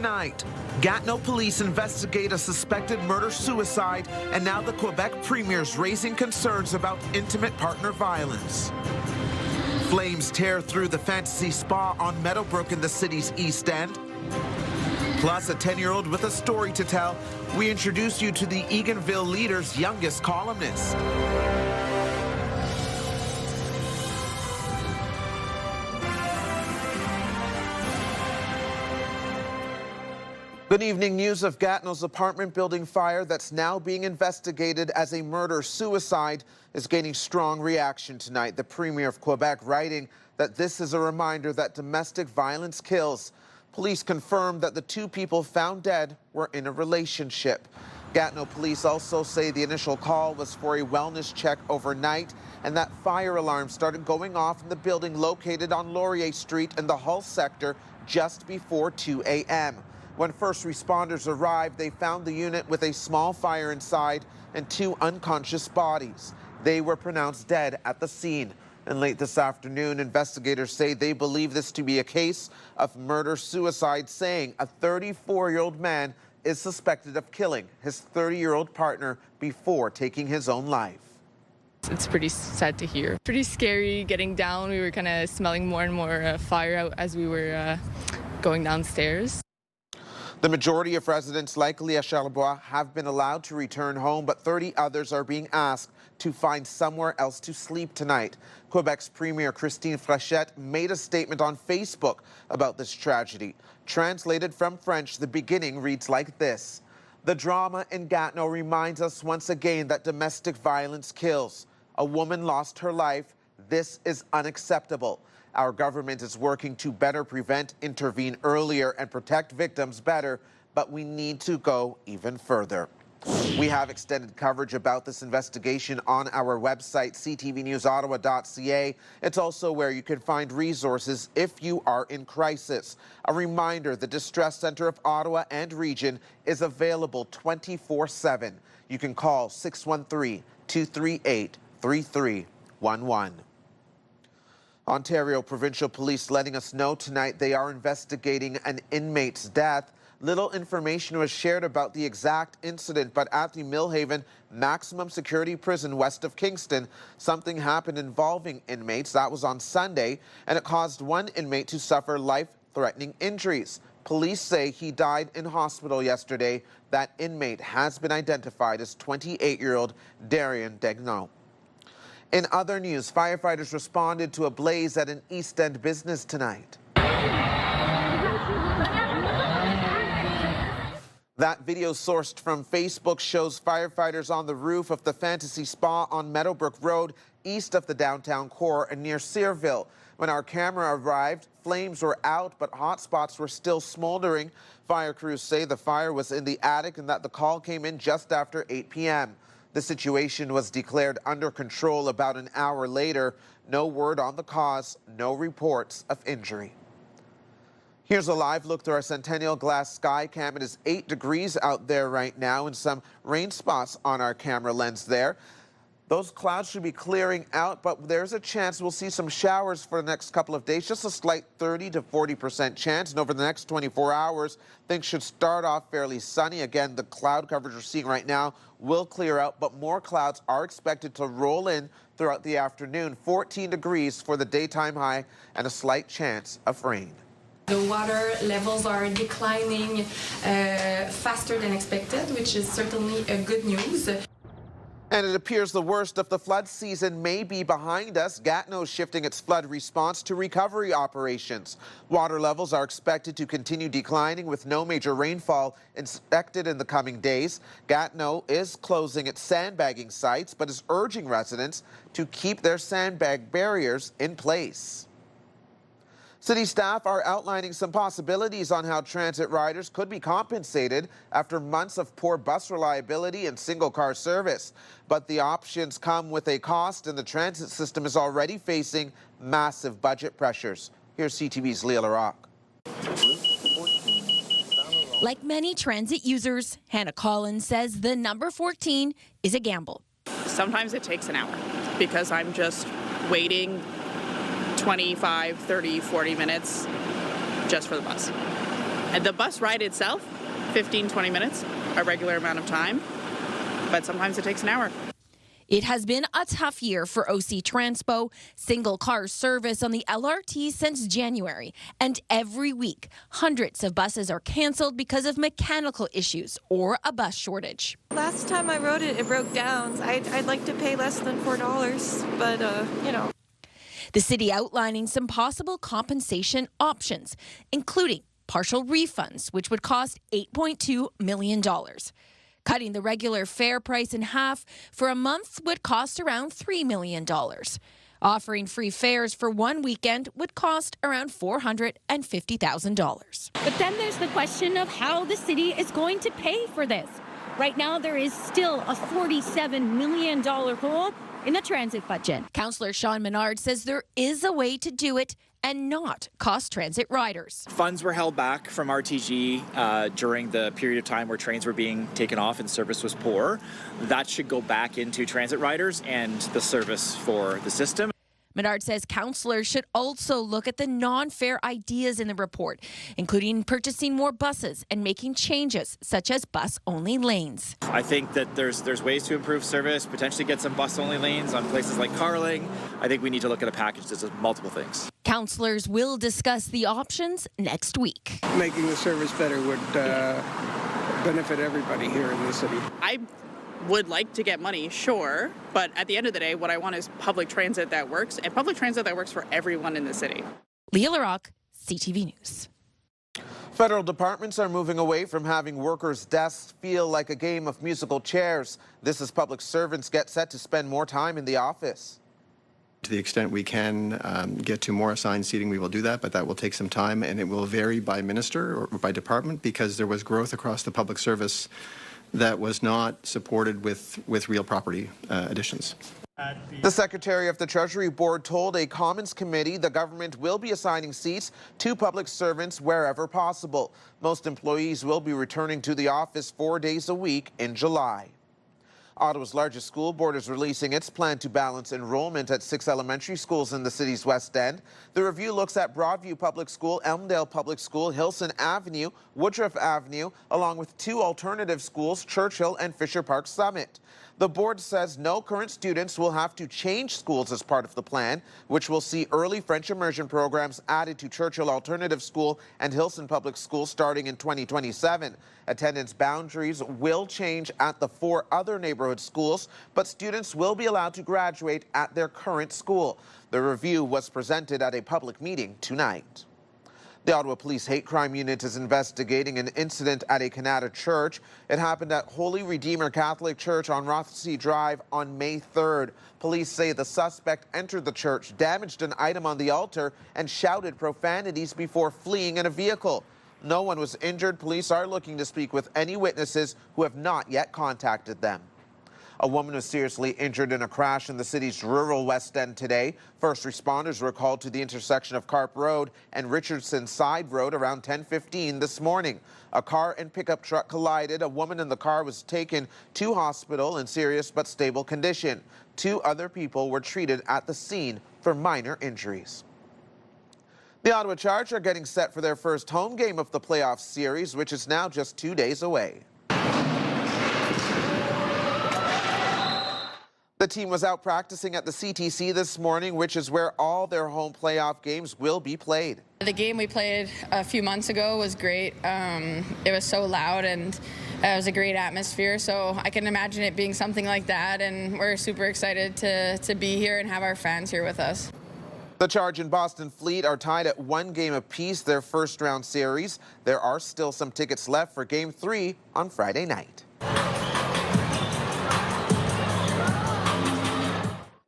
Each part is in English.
Tonight, Gatineau police investigate a suspected murder-suicide, and now the Quebec premier's raising concerns about intimate partner violence. Flames tear through the fantasy spa on Meadowbrook in the city's East End. Plus, a 10-year-old with a story to tell. We introduce you to the Eganville Leader's youngest columnist. Good evening. News of Gatineau's apartment building fire that's now being investigated as a murder-suicide is gaining strong reaction tonight. The Premier of Quebec writing that this is a reminder that domestic violence kills. Police confirmed that the two people found dead were in a relationship. Gatineau police also say the initial call was for a wellness check overnight and that fire alarms started going off in the building located on Laurier Street in the Hull sector just before 2 a.m. When first responders arrived, they found the unit with a small fire inside and two unconscious bodies. They were pronounced dead at the scene. And late this afternoon, investigators say they believe this to be a case of murder-suicide, saying a 34-year-old man is suspected of killing his 30-year-old partner before taking his own life. It's pretty sad to hear. Pretty scary getting down. We were kind of smelling more and more fire out as we were going downstairs. The majority of residents like Leah have been allowed to return home, but 30 others are being asked to find somewhere else to sleep tonight. Quebec's Premier Christine Frechette made a statement on Facebook about this tragedy. Translated from French, the beginning reads like this: "The drama in Gatineau reminds us once again that domestic violence kills. A woman lost her life. This is unacceptable. Our government is working to better prevent, intervene earlier, and protect victims better, but we need to go even further." We have extended coverage about this investigation on our website, ctvnewsottawa.ca. It's also where you can find resources if you are in crisis. A reminder, the Distress Centre of Ottawa and region is available 24/7. You can call 613-238-3311. Ontario Provincial Police letting us know tonight they are investigating an inmate's death. Little information was shared about the exact incident, but at the Millhaven maximum security prison west of Kingston, something happened involving inmates. That was on Sunday, and it caused one inmate to suffer life-threatening injuries. Police say he died in hospital yesterday. That inmate has been identified as 28-year-old Darian Degnaud. In other news, firefighters responded to a blaze at an East End business tonight. That video sourced from Facebook shows firefighters on the roof of the Fantasy Spa on Meadowbrook Road, east of the downtown core and near Searville. When our camera arrived, flames were out, but hot spots were still smoldering. Fire crews say the fire was in the attic and that the call came in just after 8 p.m. The situation was declared under control about an hour later. No word on the cause, no reports of injury. Here's a live look through our Centennial Glass Sky Cam. It is 8 degrees out there right now and some rain spots on our camera lens there. Those clouds should be clearing out, but there's a chance we'll see some showers for the next couple of days, just a slight 30 to 40% chance. And over the next 24 hours, things should start off fairly sunny. Again, the cloud coverage we're seeing right now will clear out, but more clouds are expected to roll in throughout the afternoon. 14 degrees for the daytime high and a slight chance of rain. The water levels are declining faster than expected, which is certainly a good news. And it appears the worst of the flood season may be behind us. Gatineau is shifting its flood response to recovery operations. Water levels are expected to continue declining with no major rainfall expected in the coming days. Gatineau is closing its sandbagging sites, but is urging residents to keep their sandbag barriers in place. City staff are outlining some possibilities on how transit riders could be compensated after months of poor bus reliability and single-car service. But the options come with a cost, and the transit system is already facing massive budget pressures. Here's CTV's Leah Larocque. Like many transit users, Hannah Collins says the number 14 is a gamble. Sometimes it takes an hour because I'm just waiting 25, 30, 40 minutes just for the bus. And the bus ride itself, 15, 20 minutes, a regular amount of time, but sometimes it takes an hour. It has been a tough year for OC Transpo, single car service on the LRT since January. And every week, hundreds of buses are canceled because of mechanical issues or a bus shortage. Last time I rode it, it broke down. I'd like to pay less than $4, but, you know. The city outlining some possible compensation options, including partial refunds, which would cost $8.2 million. Cutting the regular fare price in half for a month would cost around $3 million. Offering free fares for one weekend would cost around $450,000. But then there's the question of how the city is going to pay for this. Right now, there is still a $47 million hole in the transit budget. Councillor Sean Menard says there is a way to do it and not cost transit riders. Funds were held back from RTG during the period of time where trains were being taken off and service was poor. That should go back into transit riders and the service for the system. Menard says councillors should also look at the non-fare ideas in the report, including purchasing more buses and making changes such as bus-only lanes. I think that there's ways to improve service, potentially get some bus-only lanes on places like Carling. I think we need to look at a package that does multiple things. Councillors will discuss the options next week. Making the service better would benefit everybody here in the city. I would like to get money, sure, but at the end of the day, what I want is public transit that works, and public transit that works for everyone in the city. Leah, Larocque, CTV News. Federal departments are moving away from having workers' desks feel like a game of musical chairs. This as public servants get set to spend more time in the office. To the extent we can get to more assigned seating, we will do that, but that will take some time, and it will vary by minister or by department because there was growth across the public service that was not supported with real property additions. The Secretary of the Treasury Board told a Commons committee the government will be assigning seats to public servants wherever possible. Most employees will be returning to the office 4 days a week in July. Ottawa's largest school board is releasing its plan to balance enrollment at 6 elementary schools in the city's West End. The review looks at Broadview Public School, Elmdale Public School, Hilson Avenue, Woodruff Avenue, along with 2 alternative schools, Churchill and Fisher Park Summit. The board says no current students will have to change schools as part of the plan, which will see early French immersion programs added to Churchill Alternative School and Hilson Public School starting in 2027. Attendance boundaries will change at the 4 other neighborhood schools, but students will be allowed to graduate at their current school. The review was presented at a public meeting tonight. The Ottawa Police Hate Crime Unit is investigating an incident at a Canada church. It happened at Holy Redeemer Catholic Church on Rothsey Drive on May 3rd. Police say the suspect entered the church, damaged an item on the altar, and shouted profanities before fleeing in a vehicle. No one was injured. Police are looking to speak with any witnesses who have not yet contacted them. A woman was seriously injured in a crash in the city's rural West End today. First responders were called to the intersection of Carp Road and Richardson Side Road around 10:15 this morning. A car and pickup truck collided. A woman in the car was taken to hospital in serious but stable condition. 2 other people were treated at the scene for minor injuries. The Ottawa Charge are getting set for their first home game of the playoff series, which is now just 2 days away. The team was out practicing at the CTC this morning, which is where all their home playoff games will be played. The game we played a few months ago was great. It was so loud and it was a great atmosphere, so I can imagine it being something like that, and we're super excited to be here and have our fans here with us. The Charge and Boston Fleet are tied at 1 game apiece, their first round series. There are still some tickets left for Game 3 on Friday night.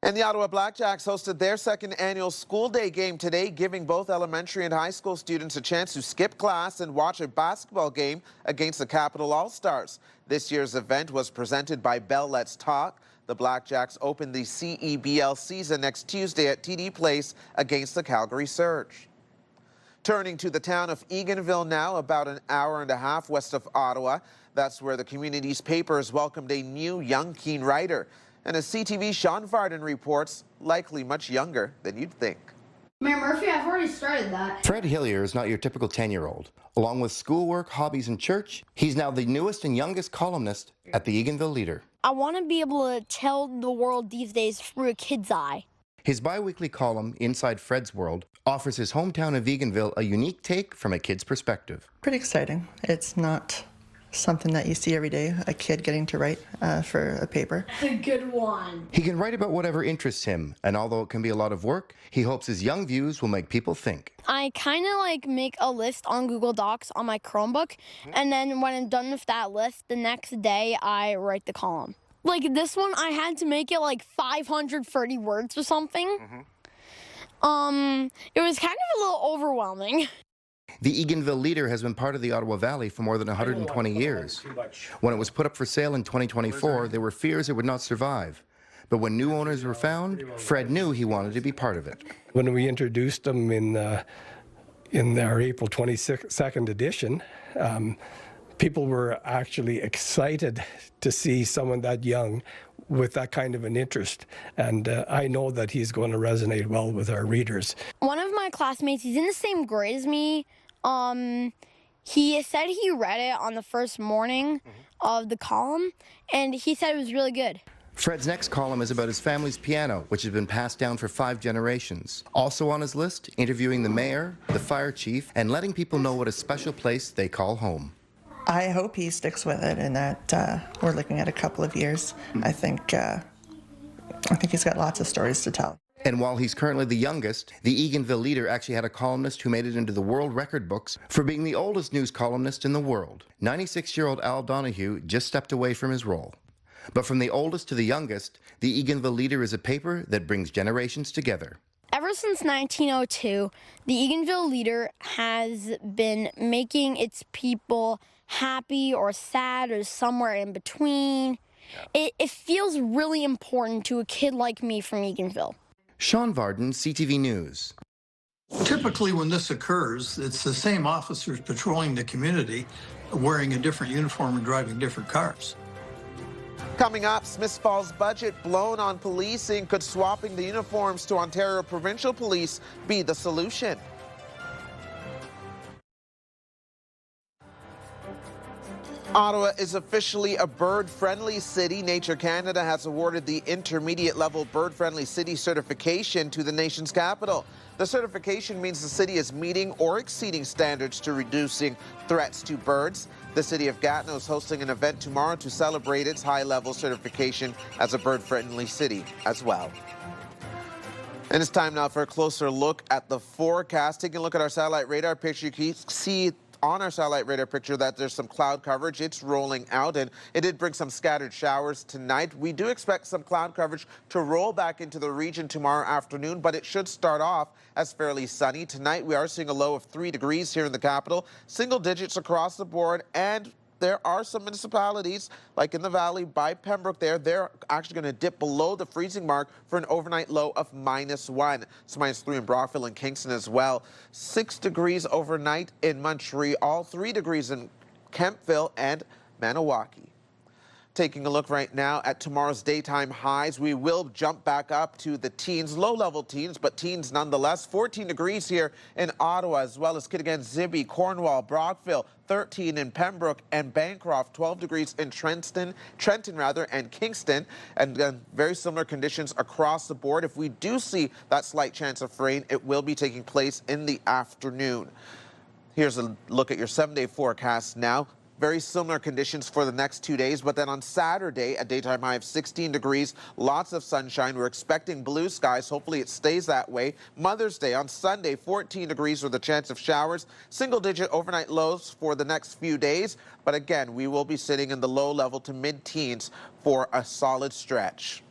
And the Ottawa Blackjacks hosted their second annual school day game today, giving both elementary and high school students a chance to skip class and watch a basketball game against the Capital All-Stars. This year's event was presented by Bell Let's Talk. The Blackjacks open the CEBL season next Tuesday at TD Place against the Calgary Surge. Turning to the town of Eganville now, about an hour and a half west of Ottawa. That's where the community's paper has welcomed a new young keen writer. And as CTV's Sean Varden reports, likely much younger than you'd think. Mayor Murphy, I've already started that. Fred Hillier is not your typical 10-year-old. Along with schoolwork, hobbies, and church, he's now the newest and youngest columnist at the Eganville Leader. I want to be able to tell the world these days through a kid's eye. His bi-weekly column, Inside Fred's World, offers his hometown of Eganville a unique take from a kid's perspective. Pretty exciting. It's not something that you see every day, a kid getting to write for a paper. That's a good one. He can write about whatever interests him, and although it can be a lot of work, he hopes his young views will make people think. I kind of like make a list on Google Docs on my Chromebook, and then when I'm done with that list, the next day I write the column. Like this one, I had to make it like 530 words or something. It was kind of a little overwhelming. The Eganville Leader has been part of the Ottawa Valley for more than 120 years. When it was put up for sale in 2024, there were fears it would not survive. But when new owners were found, Fred knew he wanted to be part of it. When we introduced them in our April 22nd edition, people were actually excited to see someone that young with that kind of an interest. And I know that he's going to resonate well with our readers. One of my classmates, he's in the same grade as me. He said he read it on the first morning of the column, and he said it was really good. Fred's next column is about his family's piano, which has been passed down for 5 generations. Also on his list, interviewing the mayor, the fire chief, and letting people know what a special place they call home. I hope he sticks with it and that we're looking at a couple of years. I think he's got lots of stories to tell. And while he's currently the youngest, the Eganville Leader actually had a columnist who made it into the world record books for being the oldest news columnist in the world. 96-year-old Al Donahue just stepped away from his role. But from the oldest to the youngest, the Eganville Leader is a paper that brings generations together. Ever since 1902, the Eganville Leader has been making its people happy or sad or somewhere in between. It feels really important to a kid like me from Eganville. Sean Varden, CTV News. Typically when this occurs, it's the same officers patrolling the community, wearing a different uniform and driving different cars. Coming up, Smiths Falls budget blown on policing. Could swapping the uniforms to Ontario Provincial Police be the solution? Ottawa is officially a bird-friendly city. Nature Canada has awarded the intermediate-level bird-friendly city certification to the nation's capital. The certification means the city is meeting or exceeding standards to reducing threats to birds. The city of Gatineau is hosting an event tomorrow to celebrate its high-level certification as a bird-friendly city as well. And it's time now for a closer look at the forecast. Taking a look at our satellite radar picture, you can see on our satellite radar picture that there's some cloud coverage. It's rolling out, and it did bring some scattered showers tonight. We do expect some cloud coverage to roll back into the region tomorrow afternoon, but it should start off as fairly sunny. Tonight, we are seeing a low of 3 degrees here in the capital, single digits across the board, and there are some municipalities, like in the valley by Pembroke they're actually going to dip below the freezing mark for an overnight low of -1. It's -3 in Brockville and Kingston as well. 6 degrees overnight in Montreal, 3 degrees in Kemptville and Maniwaki. Taking a look right now at tomorrow's daytime highs, we will jump back up to the teens, low-level teens, but teens nonetheless. 14 degrees here in Ottawa, as well as Kitigan, Zibi, Cornwall, Brockville, 13 in Pembroke and Bancroft, 12 degrees in Trenton, and Kingston, and very similar conditions across the board. If we do see that slight chance of rain, it will be taking place in the afternoon. Here's a look at your 7-day forecast now. Very similar conditions for the next 2 days, but then on Saturday, a daytime high of 16 degrees, lots of sunshine. We're expecting blue skies. Hopefully it stays that way. Mother's Day on Sunday, 14 degrees with a chance of showers. Single-digit overnight lows for the next few days. But again, we will be sitting in the low level to mid-teens for a solid stretch.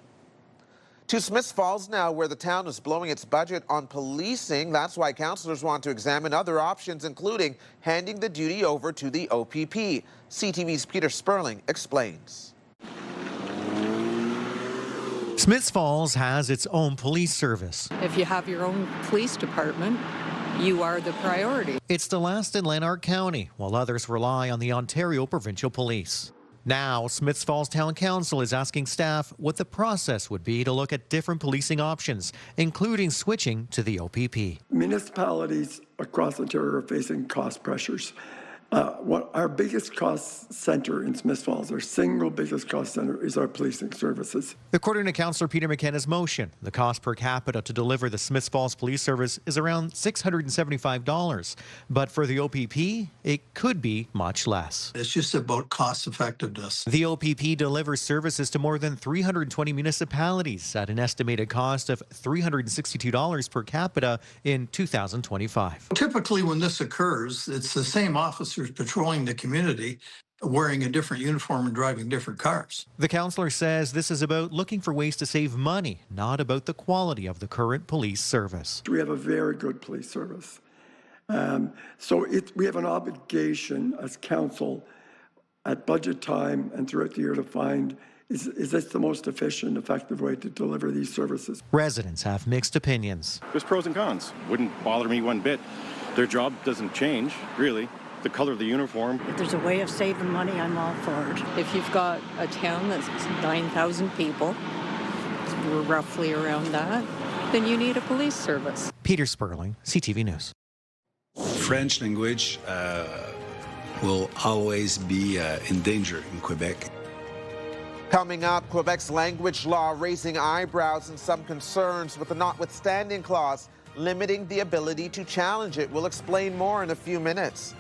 To Smiths Falls now, where the town is blowing its budget on policing. That's why councillors want to examine other options, including handing the duty over to the OPP. CTV's Peter Szperling explains. Smiths Falls has its own police service. If you have your own police department, you are the priority. It's the last in Lanark County, while others rely on the Ontario Provincial Police. Now, Smiths Falls Town Council is asking staff what the process would be to look at different policing options, including switching to the OPP. Municipalities across Ontario are facing cost pressures. Our biggest cost center in Smiths Falls, our single biggest cost center, is our policing services. According to Councillor Peter McKenna's motion, the cost per capita to deliver the Smiths Falls Police Service is around $675. But for the OPP, it could be much less. It's just about cost effectiveness. The OPP delivers services to more than 320 municipalities at an estimated cost of $362 per capita in 2025. Typically, when this occurs, it's the same officers patrolling the community wearing a different uniform and driving different cars. The councillor says this is about looking for ways to save money, not about the quality of the current police service. We have a very good police service. So we have an obligation as council at budget time and throughout the year to find is this the most efficient, effective way to deliver these services? Residents have mixed opinions. There's pros and cons. Wouldn't bother me one bit. Their job doesn't change, really. The color of the uniform. If there's a way of saving money, I'm all for it. If you've got a town that's 9,000 people, we're roughly around that, then you need a police service. Peter Szperling, CTV News. French language will always be in danger in Quebec. Coming up, Quebec's language law raising eyebrows and some concerns with the notwithstanding clause limiting the ability to challenge it. We'll explain more in a few minutes.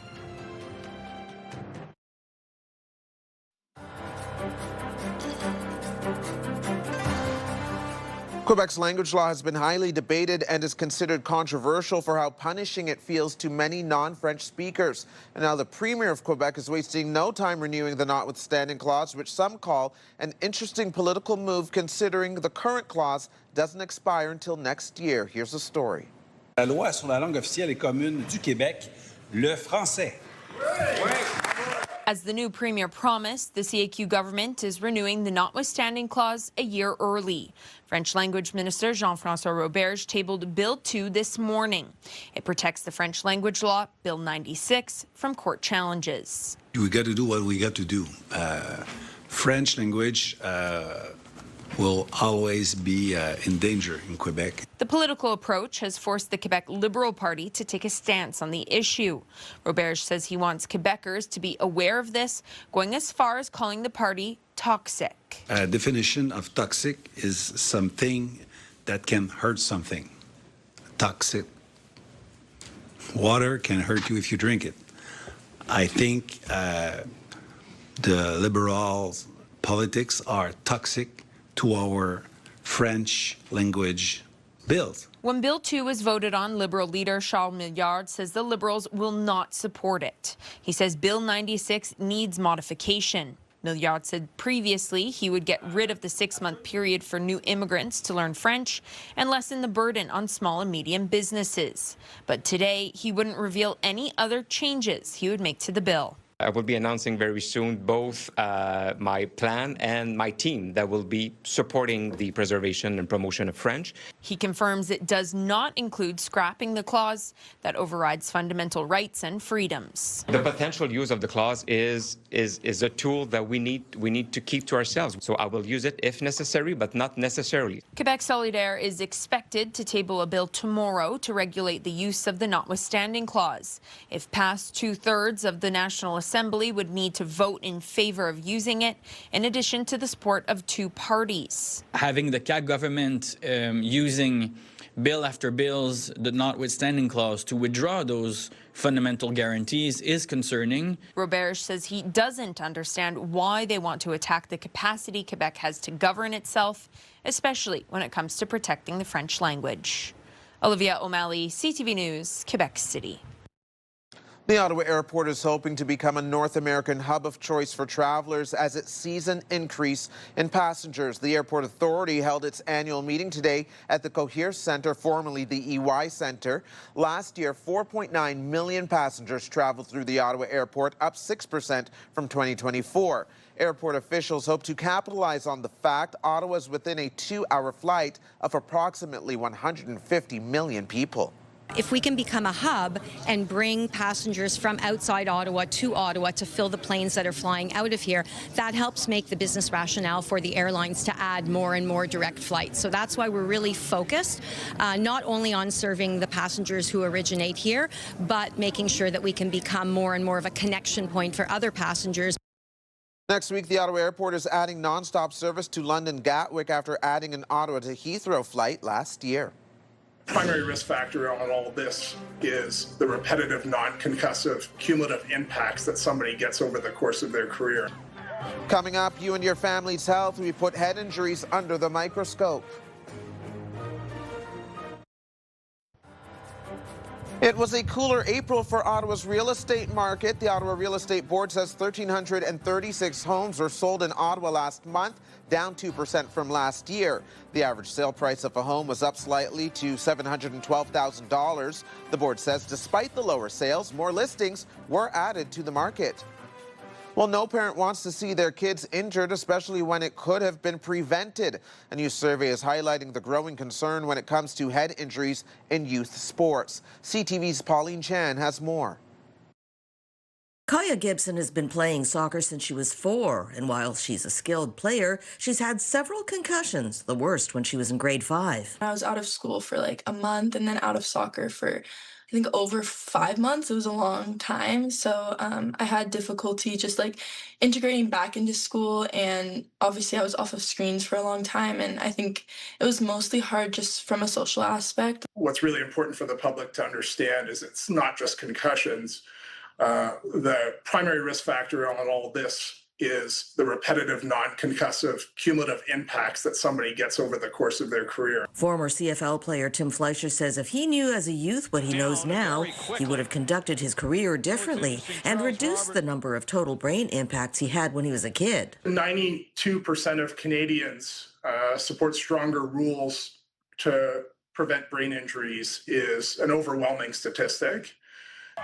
Quebec's language law has been highly debated and is considered controversial for how punishing it feels to many non-French speakers. And now the Premier of Quebec is wasting no time renewing the notwithstanding clause, which some call an interesting political move considering the current clause doesn't expire until next year. Here's the story. La loi sur la langue officielle et commune du Québec, le français. As the new Premier promised, the CAQ government is renewing the notwithstanding clause a year early. French language minister Jean-François Roberge tabled Bill 2 this morning. It protects the French language law, Bill 96, from court challenges. We got to do what we got to do. French language will always be in danger in Quebec. The political approach has forced the Quebec Liberal Party to take a stance on the issue. Roberge says he wants Quebecers to be aware of this, going as far as calling the party toxic. A definition of toxic is something that can hurt something. Toxic. Water can hurt you if you drink it. I think the liberal politics are toxic to our French language bills. When Bill 2 was voted on, Liberal leader Charles Millard says the Liberals will not support it. He says Bill 96 needs modification. Millard said previously he would get rid of the 6-month period for new immigrants to learn French and lessen the burden on small and medium businesses. But today, he wouldn't reveal any other changes he would make to the bill. I will be announcing very soon both my plan and my team that will be supporting the preservation and promotion of French. He confirms it does not include scrapping the clause that overrides fundamental rights and freedoms. The potential use of the clause is a tool that we need to keep to ourselves. So I will use it if necessary, but not necessarily. Quebec Solidaire is expected to table a bill tomorrow to regulate the use of the notwithstanding clause. If passed, 2/3 of the National Assembly would need to vote in favor of using it, in addition to the support of 2 parties. Having the CAQ government using bill after bills, the notwithstanding clause, to withdraw those fundamental guarantees is concerning. Roberge says he doesn't understand why they want to attack the capacity Quebec has to govern itself, especially when it comes to protecting the French language. Olivia O'Malley, CTV News, Quebec City. The Ottawa Airport is hoping to become a North American hub of choice for travelers as it sees an increase in passengers. The Airport Authority held its annual meeting today at the Cohere Centre, formerly the EY Centre. Last year, 4.9 million passengers traveled through the Ottawa Airport, up 6% from 2024. Airport officials hope to capitalize on the fact Ottawa is within a 2-hour flight of approximately 150 million people. If we can become a hub and bring passengers from outside Ottawa to fill the planes that are flying out of here, that helps make the business rationale for the airlines to add more and more direct flights. So that's why we're really focused, not only on serving the passengers who originate here, but making sure that we can become more and more of a connection point for other passengers. Next week, the Ottawa Airport is adding non-stop service to London Gatwick after adding an Ottawa to Heathrow flight last year. Primary risk factor on all of this is the repetitive, non-concussive, cumulative impacts that somebody gets over the course of their career. Coming up, you and your family's health, we put head injuries under the microscope. It was a cooler April for Ottawa's real estate market. The Ottawa Real Estate Board says 1,336 homes were sold in Ottawa last month, down 2% from last year. The average sale price of a home was up slightly to $712,000. The board says despite the lower sales, more listings were added to the market. Well, no parent wants to see their kids injured, especially when it could have been prevented. A new survey is highlighting the growing concern when it comes to head injuries in youth sports. CTV's Pauline Chan has more. Kaya Gibson has been playing soccer since she was 4, and while she's a skilled player, she's had several concussions, the worst when she was in grade 5. I was out of school for like a month and then out of soccer for I think over 5 months. It was a long time. So I had difficulty just like integrating back into school. And obviously I was off of screens for a long time. And I think it was mostly hard just from a social aspect. What's really important for the public to understand is it's not just concussions. The primary risk factor on all of this is the repetitive, non-concussive, cumulative impacts that somebody gets over the course of their career. Former CFL player Tim Fleischer says if he knew as a youth what he knows now, he would have conducted his career differently and reduced the number of total brain impacts he had when he was a kid. 92% of Canadians support stronger rules to prevent brain injuries is an overwhelming statistic.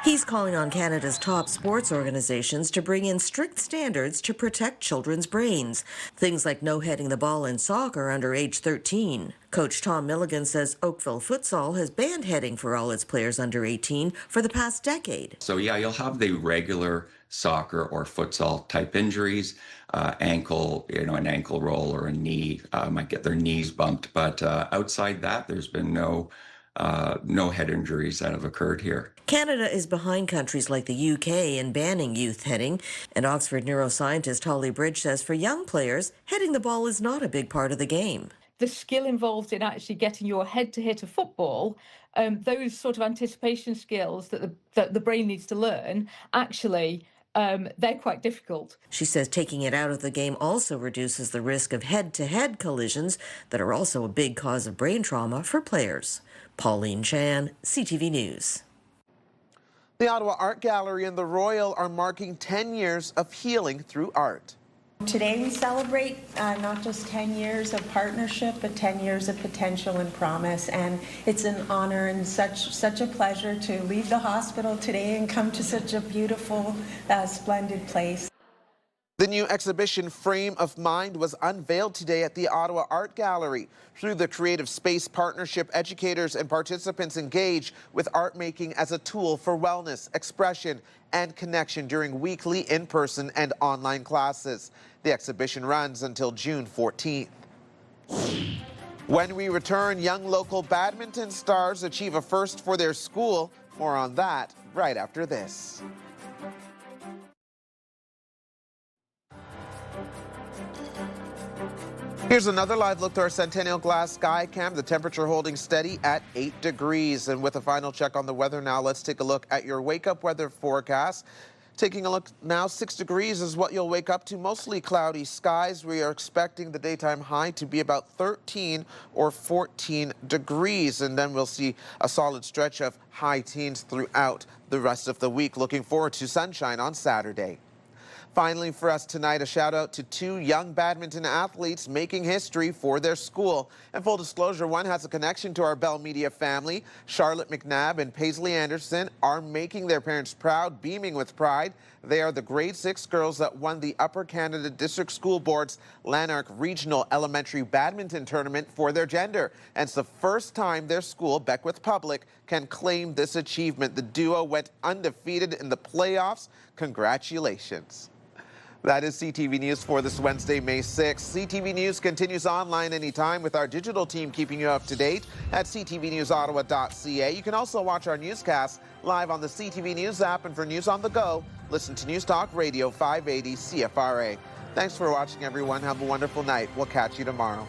He's calling on Canada's top sports organizations to bring in strict standards to protect children's brains. Things like no heading the ball in soccer under age 13. Coach Tom Milligan says Oakville Futsal has banned heading for all its players under 18 for the past decade. So yeah, you'll have the regular soccer or futsal type injuries, ankle, an ankle roll or a knee, might get their knees bumped. But outside that, there's been no head injuries that have occurred here. Canada is behind countries like the UK in banning youth heading, and Oxford neuroscientist Holly Bridge says for young players, heading the ball is not a big part of the game. The skill involved in actually getting your head to hit a football, those sort of anticipation skills that the brain needs to learn, actually they're quite difficult. She says taking it out of the game also reduces the risk of head-to-head collisions that are also a big cause of brain trauma for players. Pauline Chan, CTV News. The Ottawa Art Gallery and the Royal are marking 10 years of healing through art. Today we celebrate not just 10 years of partnership, but 10 years of potential and promise. And it's an honor and such a pleasure to leave the hospital today and come to such a beautiful, splendid place. The new exhibition, Frame of Mind, was unveiled today at the Ottawa Art Gallery. Through the Creative Space Partnership, educators and participants engage with art making as a tool for wellness, expression, and connection during weekly in-person and online classes. The exhibition runs until June 14th. When we return, young local badminton stars achieve a first for their school. More on that right after this. Here's another live look to our Centennial Glass sky cam. The temperature holding steady at 8 degrees. And with a final check on the weather now, let's take a look at your wake-up weather forecast. Taking a look now, 6 degrees is what you'll wake up to. Mostly cloudy skies. We are expecting the daytime high to be about 13 or 14 degrees. And then we'll see a solid stretch of high teens throughout the rest of the week. Looking forward to sunshine on Saturday. Finally, for us tonight, a shout out to 2 young badminton athletes making history for their school. And full disclosure, one has a connection to our Bell Media family. Charlotte McNabb and Paisley Anderson are making their parents proud, beaming with pride. They are the grade 6 girls that won the Upper Canada District School Board's Lanark Regional Elementary Badminton Tournament for their gender. And it's the first time their school, Beckwith Public, can claim this achievement. The duo went undefeated in the playoffs. Congratulations. That is CTV News for this Wednesday, May 6th. CTV News continues online anytime with our digital team keeping you up to date at ctvnewsottawa.ca. You can also watch our newscasts live on the CTV News app, and for news on the go, listen to News Talk Radio 580 CFRA. Thanks for watching, everyone. Have a wonderful night. We'll catch you tomorrow.